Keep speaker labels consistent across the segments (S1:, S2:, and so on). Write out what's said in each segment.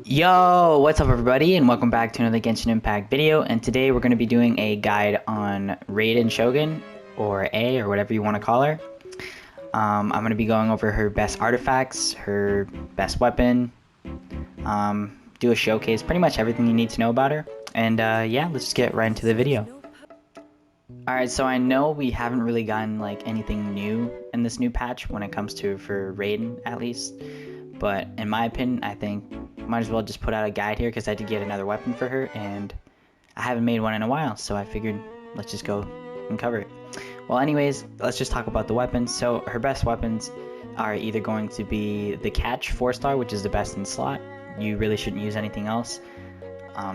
S1: Yo, what's up everybody, and welcome back to another Genshin Impact video. And today we're going to be doing a guide on Raiden Shogun, or A, or whatever you want to call her. I'm going to be going over her best artifacts, her best weapon, do a showcase, pretty much everything you need to know about her. And yeah, let's just get right into the video. Alright, so I know we haven't really gotten like anything new in this new patch when it comes to for Raiden, at least. But in my opinion, I think might as well just put out a guide here because I did get another weapon for her and I haven't made one in a while, so I figured let's just go and cover it. Well, anyways, let's just talk about the weapons. So her best weapons are either going to be the Catch 4-star, which is the best in slot. You really shouldn't use anything else.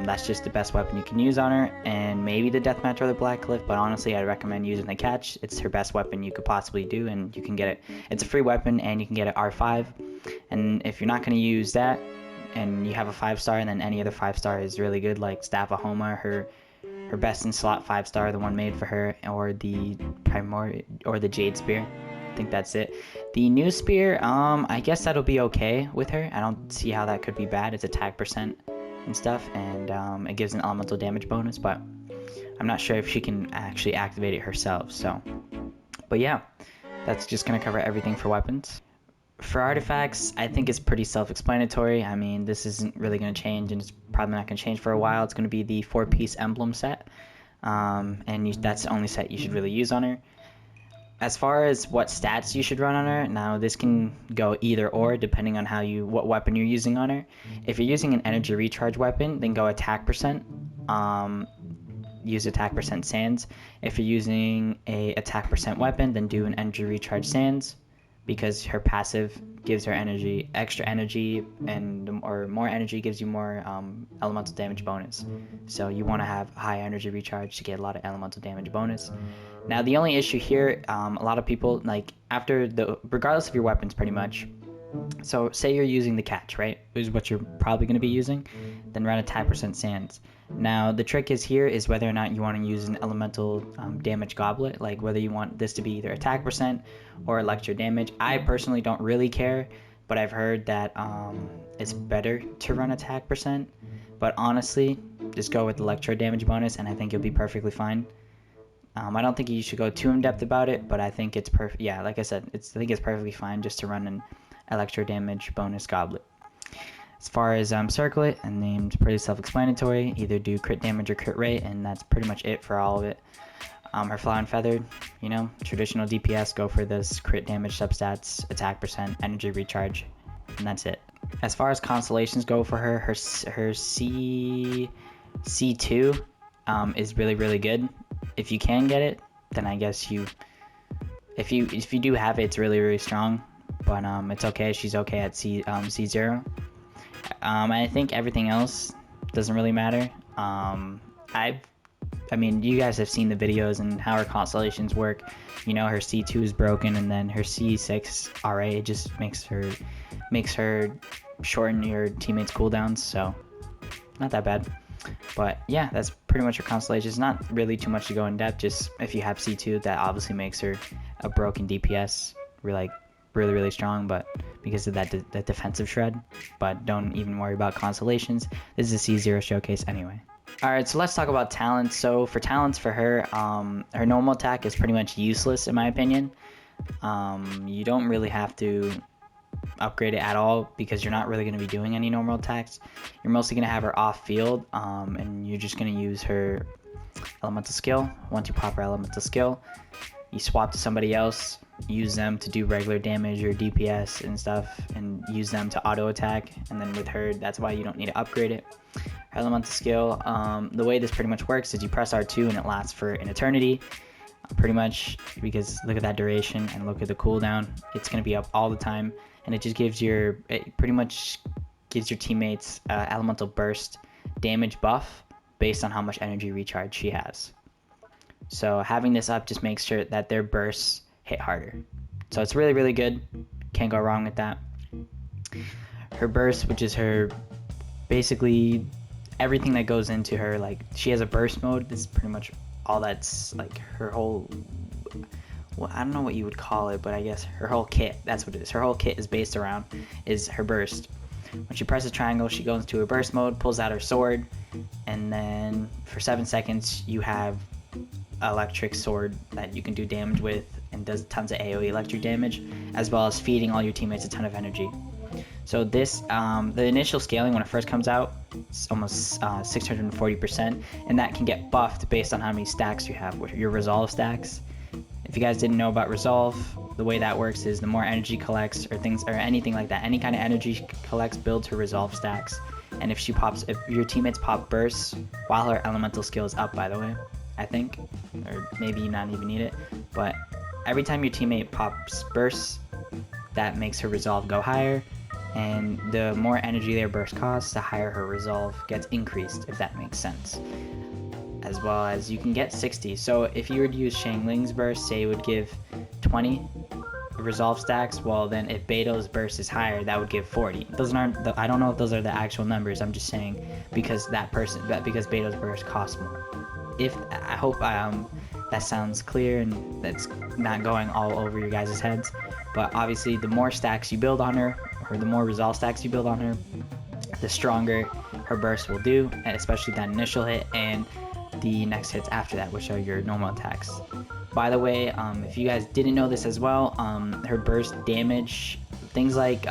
S1: That's just the best weapon you can use on her, and maybe the Deathmatch or the Black Cliff, but honestly I'd recommend using the Catch. It's her best weapon you could possibly do, and you can get it. It's a free weapon and you can get it R5, and if you're not going to use that and you have a 5-star, and then any other 5-star is really good, like Staff of Homa, her best in slot 5-star, the one made for her, or the Jade Spear. I think that's it. The new spear, I guess that'll be okay with her. I don't see how that could be bad. It's attack percent and stuff, and it gives an elemental damage bonus, but I'm not sure if she can actually activate it herself. So, but yeah, that's just gonna cover everything for weapons. For artifacts, I think it's pretty self-explanatory. I mean, this isn't really going to change, and it's probably not going to change for a while. It's going to be the 4-piece emblem set, and that's the only set you should really use on her. As far as what stats you should run on her, now this can go either or depending on what weapon you're using on her. If you're using an energy recharge weapon, then go attack percent. Use attack percent sands. If you're using a attack percent weapon, then do an energy recharge sands, because her passive gives her energy, extra energy, or more energy gives you more elemental damage bonus. So you want to have high energy recharge to get a lot of elemental damage bonus. Now the only issue here, a lot of people, like regardless of your weapons pretty much, so say you're using the Catch, right, is what you're probably going to be using, then run attack percent sands. Now the trick is whether or not you want to use an elemental damage goblet, like whether you want this to be either attack percent or electro damage. I personally don't really care, but I've heard that it's better to run attack percent, but honestly just go with electro damage bonus and I think you'll be perfectly fine. I don't think you should go too in depth about it, but I think it's perfect. Yeah, like I said, I think it's perfectly fine just to run an electro damage bonus goblet. As far as circlet, and named pretty self-explanatory, either do crit damage or crit rate, and that's pretty much it for all of it. Her Flower and Feathered, traditional DPS, go for this crit damage substats, attack percent, energy recharge, and that's it. As far as constellations go for her C2 is really good. If you can get it, then I guess if you do have it, it's really strong. But it's okay. She's okay at C0. I think everything else doesn't really matter. I mean, you guys have seen the videos and how her constellations work. Her C2 is broken, and then her C6 RA just makes her shorten your teammates' cooldowns. So not that bad. But yeah, that's pretty much her constellations. Not really too much to go in depth. Just if you have C2, that obviously makes her a broken DPS. Really strong, but because of that defensive shred. But don't even worry about constellations. This is a C0 showcase anyway. Alright, so let's talk about talents. So for talents for her, her normal attack is pretty much useless in my opinion. You don't really have to upgrade it at all because you're not really going to be doing any normal attacks. You're mostly going to have her off field, and you're just going to use her elemental skill. Once you pop her elemental skill, you swap to somebody else, use them to do regular damage or DPS and stuff, and use them to auto attack. And then with her, that's why you don't need to upgrade it. Her elemental skill, the way this pretty much works is you press R2 and it lasts for an eternity, pretty much, because look at that duration and look at the cooldown. It's going to be up all the time, and it just pretty much gives your teammates elemental burst damage buff based on how much energy recharge she has. So having this up just makes sure that their bursts hit harder. So it's really good. Can't go wrong with that. Her burst, which is her basically everything that goes into her, like she has a burst mode. This is pretty much all that's like her whole, well, I don't know what you would call it, but I guess her whole kit, that's what it is. Her whole kit is based around is her burst. When she presses triangle, she goes into her burst mode, pulls out her sword, and then for 7 seconds you have electric sword that you can do damage with and does tons of AoE electric damage, as well as feeding all your teammates a ton of energy. So this, the initial scaling when it first comes out, it's almost 640%, and that can get buffed based on how many stacks you have, your resolve stacks. If you guys didn't know about resolve, the way that works is the more energy collects or things or anything like that, any kind of energy collects builds her resolve stacks. And if your teammates pop bursts while her elemental skill is up, by the way, I think, or maybe you not even need it, but every time your teammate pops bursts, that makes her resolve go higher, and the more energy their burst costs, the higher her resolve gets increased, if that makes sense. As well as you can get 60. So if you were to use Xiangling's burst, say it would give 20 resolve stacks, well then if Beto's burst is higher, that would give 40. Those aren't I don't know if those are the actual numbers, I'm just saying because because Beto's burst costs more. I hope that sounds clear and that's not going all over your guys' heads, but obviously the more stacks you build on her, or the more resolve stacks you build on her, the stronger her burst will do, especially that initial hit and the next hits after that, which are your normal attacks. By the way, if you guys didn't know this as well, her burst damage, things like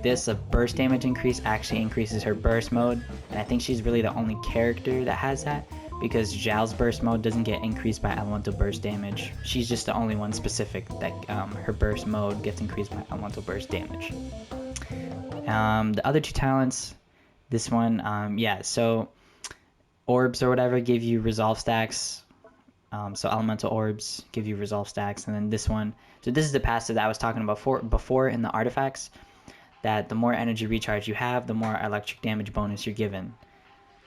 S1: this, a burst damage increase actually increases her burst mode, and I think she's really the only character that has that, because Zhao's burst mode doesn't get increased by elemental burst damage. She's just the only one specific that her burst mode gets increased by elemental burst damage. The other two talents, this one, so orbs or whatever give you resolve stacks. So elemental orbs give you resolve stacks, and then this one, so this is the passive that I was talking about before in the artifacts, that the more energy recharge you have, the more electric damage bonus you're given.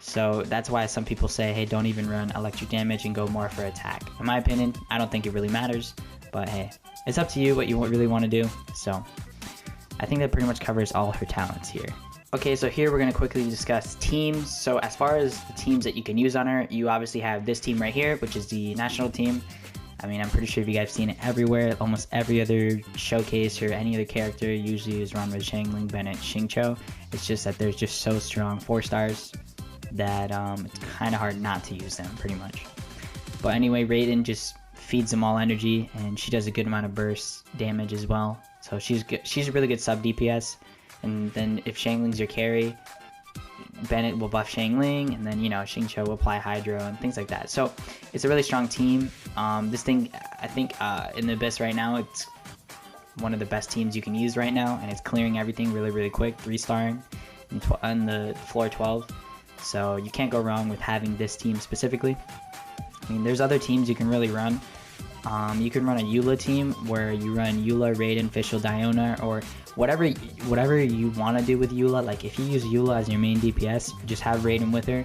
S1: So that's why some people say, hey, don't even run electric damage and go more for attack. In my opinion, I don't think it really matters, but hey, it's up to you what you really want to do. So I think that pretty much covers all her talents here. Okay, so here we're going to quickly discuss teams. So as far as the teams that you can use on her, you obviously have this team right here, which is the national team. I mean, I'm pretty sure if you guys have seen it everywhere, almost every other showcase or any other character usually is run with Xiangling, Bennett, Xingqiu. It's just that they're just so strong 4-stars that it's kind of hard not to use them, pretty much. But anyway, Raiden just feeds them all energy, and she does a good amount of burst damage as well. So she's good. She's a really good sub DPS. And then if Xiangling's your carry, Bennett will buff Xiangling, and then, you know, Xingqiu will apply Hydro and things like that. So it's a really strong team. This thing, I think in the Abyss right now, it's one of the best teams you can use right now, and it's clearing everything really, really quick, 3-starring in the floor 12. So you can't go wrong with having this team specifically. I mean, there's other teams you can really run. You can run a Eula team where you run Eula, Raiden, Fischl, Diona, or whatever you want to do with Eula. Like if you use Eula as your main DPS, just have Raiden with her,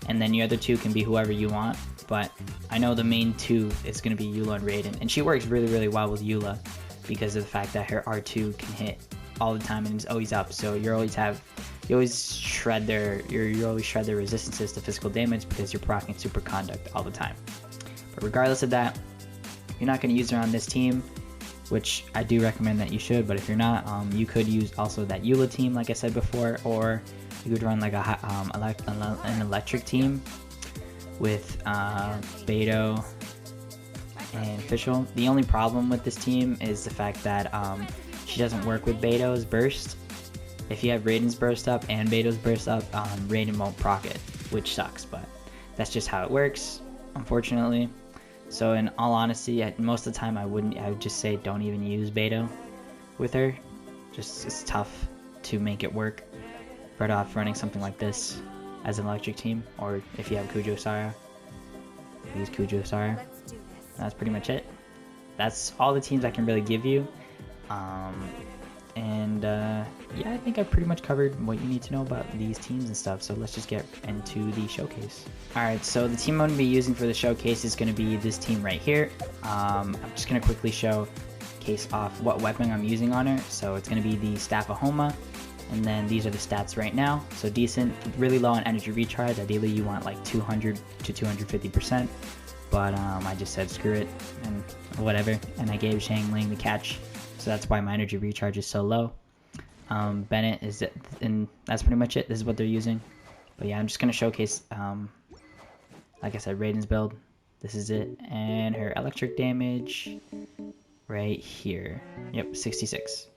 S1: and then your other two can be whoever you want. But I know the main two is going to be Eula and Raiden, and she works really, really well with Eula because of the fact that her R2 can hit all the time and is always up. So you always shred their resistances to physical damage because you're proccing super conduct all the time. But regardless of that, you're not going to use her on this team, which I do recommend that you should. But if you're not, you could use also that Eula team, like I said before, or you could run like an electric team with Beto and Fischl. The only problem with this team is the fact that she doesn't work with Beto's burst. If you have Raiden's burst up and Beto's burst up, Raiden won't proc it, which sucks, but that's just how it works, unfortunately. So in all honesty, most of the time I would just say don't even use Beto with her. Just it's tough to make it work. Better off running something like this as an electric team, or if you have Kujo Sara, use Kujo Sara. That's pretty much it. That's all the teams I can really give you. Yeah, I think I've pretty much covered what you need to know about these teams and stuff, so let's just get into the showcase. Alright, so the team I'm going to be using for the showcase is going to be this team right here. I'm just going to quickly showcase off what weapon I'm using on her. So it's going to be the Staff of Homa, and then these are the stats right now. So decent, really low on energy recharge. Ideally you want like 200 to 250%, but I just said screw it and whatever, and I gave Xiangling the catch. So that's why my energy recharge is so low. Bennett is it, and that's pretty much it. This is what they're using. But yeah, I'm just gonna showcase, like I said, Raiden's build. This is it, and her electric damage right here. Yep, 66.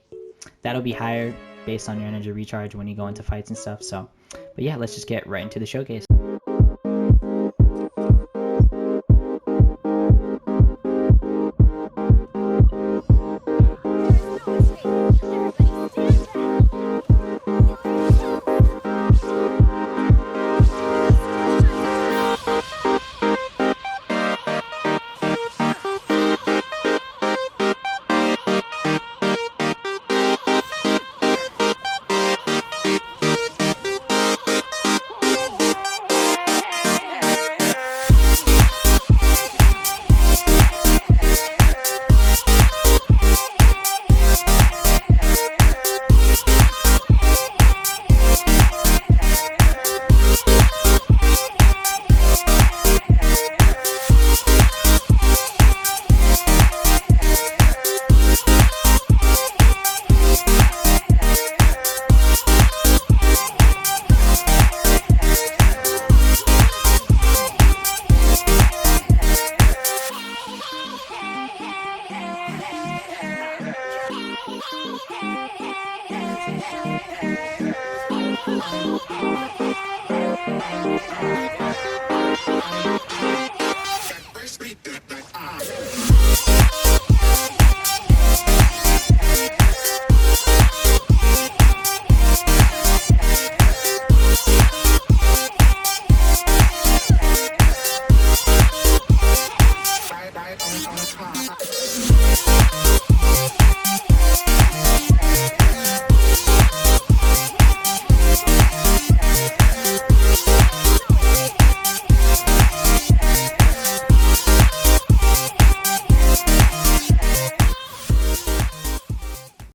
S1: That'll be higher based on your energy recharge when you go into fights and stuff. So, but yeah, let's just get right into the showcase.